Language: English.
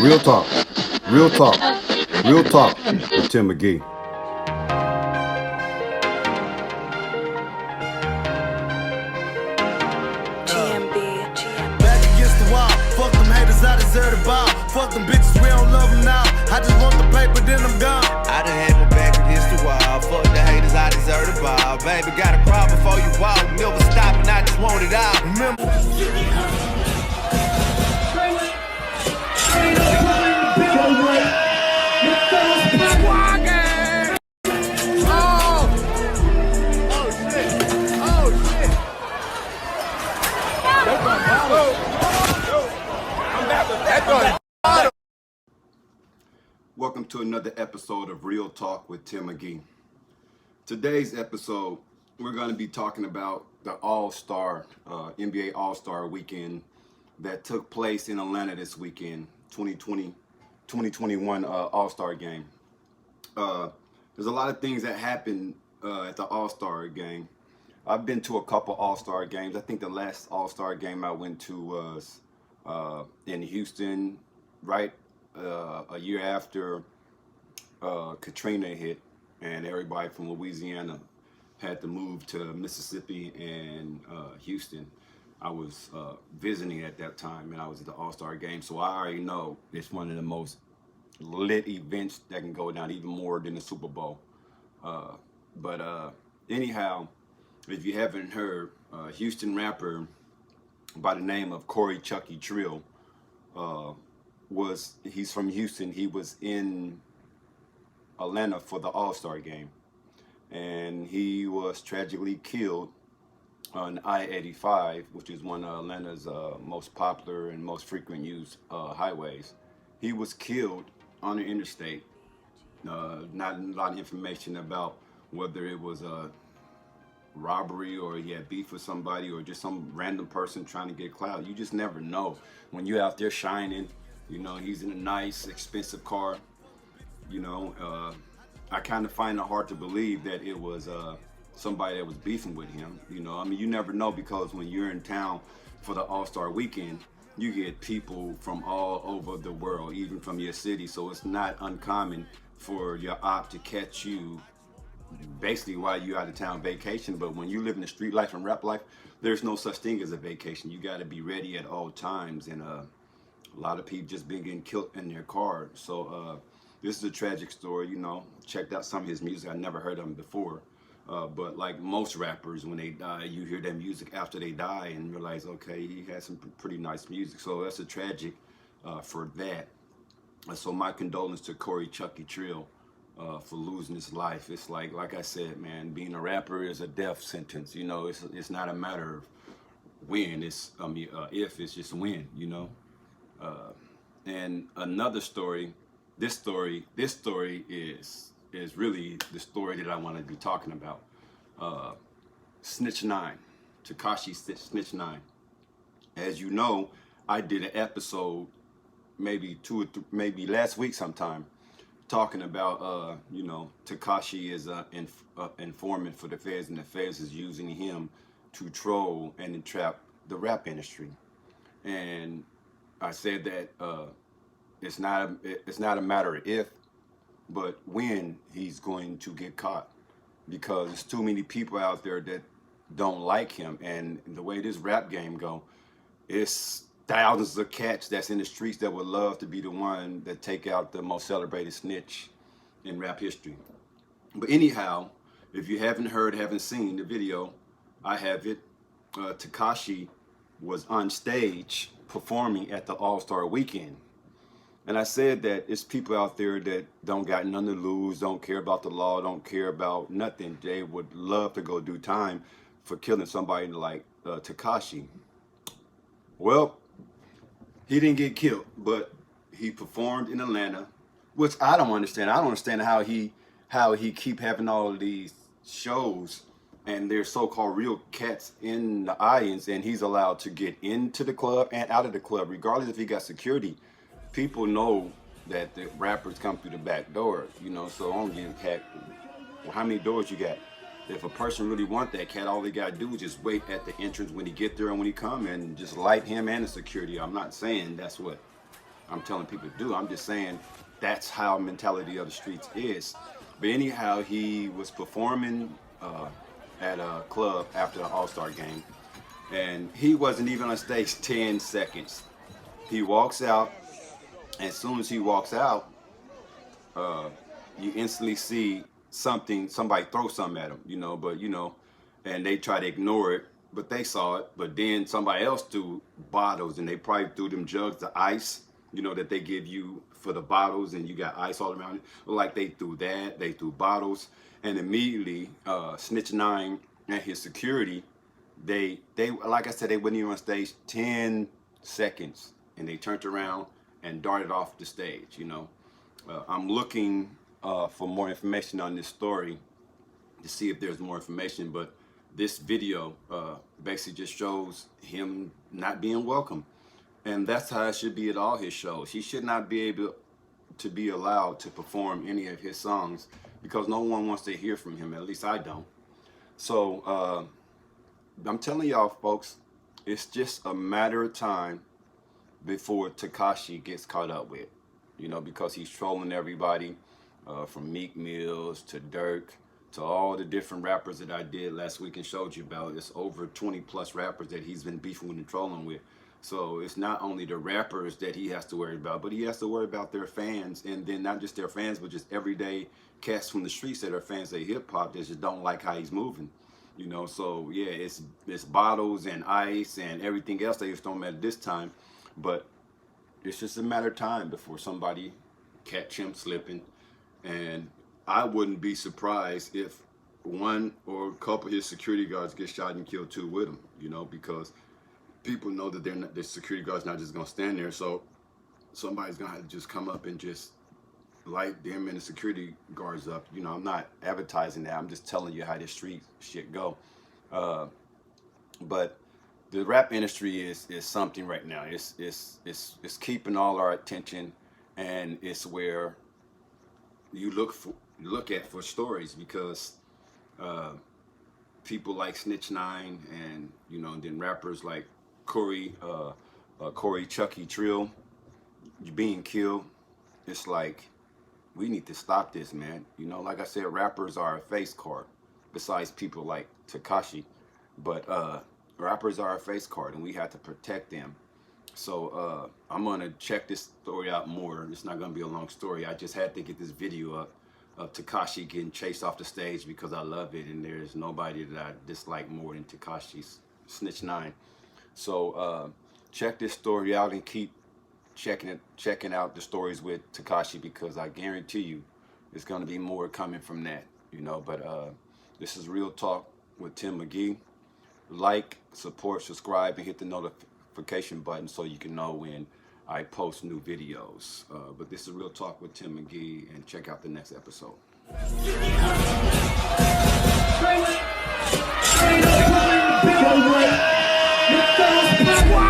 Real talk. Real talk. Real talk with Tim McGee. Back against the wall. Fuck them haters, I deserve the ball. Fuck them bitches, we don't love them now. I just want the paper, then I'm gone. I done had my back against the wall. Fuck the haters, I deserve the ball. Baby, gotta crawl before you walk. Never stopping, I just want it all. Remember. Welcome to another episode of Real Talk with Tim McGee. Today's episode, we're going to be talking about the NBA All-Star weekend that took place in Atlanta this weekend, 2021 All-Star game. There's a lot of things that happened at the All-Star game. I've been to a couple All-Star games. I think the last All-Star game I went to was in Houston, right a year after Katrina hit, and everybody from Louisiana had to move to Mississippi and Houston. I was visiting at that time, and I was at the All-Star game, so I already know it's one of the most lit events that can go down, even more than the Super Bowl. Anyhow, if you haven't heard, Houston rapper by the name of Chucky Trill, he's from Houston. He was in Atlanta for the All-Star game, and he was tragically killed on I-85, which is one of Atlanta's most popular and most frequent used highways. He was killed on the interstate. Not a lot of information about whether it was a robbery or he had beef with somebody or just some random person trying to get clout. You just never know when you're out there shining. You know, he's in a nice, expensive car. You know, I kind of find it hard to believe that it was somebody that was beefing with him. You know, I mean, you never know, because when you're in town for the All-Star weekend, you get people from all over the world, even from your city. So it's not uncommon for your op to catch you basically while you're out of town vacation. But when you live in the street life and rap life, there's no such thing as a vacation. You got to be ready at all times, and a lot of people just been getting killed in their car. So this is a tragic story. You know, checked out some of his music. I never heard of him before, but like most rappers, when they die, you hear their music after they die and realize, okay, he had some pretty nice music. So that's a tragic for that. So my condolences to Chucky Trill for losing his life. It's like I said, man, being a rapper is a death sentence. You know, it's not a matter of when. If, it's just when. You know. And another story. This story is really the story that I want to be talking about. Snitch 9, Tekashi Snitch 9. As you know, I did an episode maybe maybe last week sometime, talking about you know, Tekashi is an informant for the feds, and the feds is using him to troll and entrap the rap industry. And I said that it's not a matter of if, but when he's going to get caught, because there's too many people out there that don't like him. And the way this rap game go, it's thousands of cats that's in the streets that would love to be the one that take out the most celebrated snitch in rap history. But anyhow, if you haven't seen the video, I have it. Tekashi was on stage performing at the All-Star weekend. And I said that it's people out there that don't got none to lose, don't care about the law, don't care about nothing. They would love to go do time for killing somebody like Tekashi. Well, he didn't get killed, but he performed in Atlanta, which I don't understand. I don't understand how he keep having all of these shows and there's so-called real cats in the audience, and he's allowed to get into the club and out of the club, regardless if he got security. People know that the rappers come through the back door, you know, so I don't give a cat how many doors you got. If a person really want that cat, all they gotta do is just wait at the entrance when he get there and when he come, and just light him and the security. I'm not saying that's what I'm telling people to do. I'm just saying that's how mentality of the streets is. But anyhow, he was performing at a club after the All-Star game, and he wasn't even on stage 10 seconds. He walks out, and as soon as he walks out, you instantly see somebody throw something at him, and they try to ignore it, but they saw it. But then somebody else threw bottles, and they probably threw them jugs of ice, that they give you for the bottles, and you got ice all around it. Like they threw that, they threw bottles, and immediately Snitch 9 and his security, they like I said, they wouldn't even on stage 10 seconds, and they turned around and darted off the stage. I'm looking for more information on this story to see if there's more information, but this video basically just shows him not being welcome. And that's how it should be at all his shows. He should not be able to be allowed to perform any of his songs because no one wants to hear from him. At least I don't. So I'm telling y'all, folks, it's just a matter of time before Tekashi gets caught up with, because he's trolling everybody from Meek Mills to Dirk to all the different rappers that I did last week and showed you about. It's over 20 plus rappers that he's been beefing with and trolling with. So it's not only the rappers that he has to worry about, but he has to worry about their fans, and then not just their fans, but just everyday cats from the streets that are fans of hip hop that just don't like how he's moving. So yeah, it's bottles and ice and everything else they just don't matter this time, but it's just a matter of time before somebody catch him slipping. And I wouldn't be surprised if one or a couple of his security guards get shot and killed too with him, because people know that the security guard's not just gonna stand there, so somebody's gonna have to just come up and just light them and the security guards up. I'm not advertising that. I'm just telling you how this street shit go. But the rap industry is something right now. It's keeping all our attention, and it's where you look at for stories, because people like Snitch 9 and then rappers like Corey, Chucky, Trill being killed. It's like, we need to stop this, man. Like I said, rappers are a face card besides people like Tekashi, but rappers are a face card, and we have to protect them. So I'm gonna check this story out more. It's not gonna be a long story. I just had to get this video up of Tekashi getting chased off the stage because I love it, and there's nobody that I dislike more than Tekashi's Snitch 9. So check this story out and keep checking out the stories with Tekashi, because I guarantee you there's gonna be more coming from that. But this is Real Talk with Tim Mcgee. Like, support, subscribe, and hit the notification button so you can know when I post new videos. But this is Real Talk with Tim Mcgee, and check out the next episode. Wow.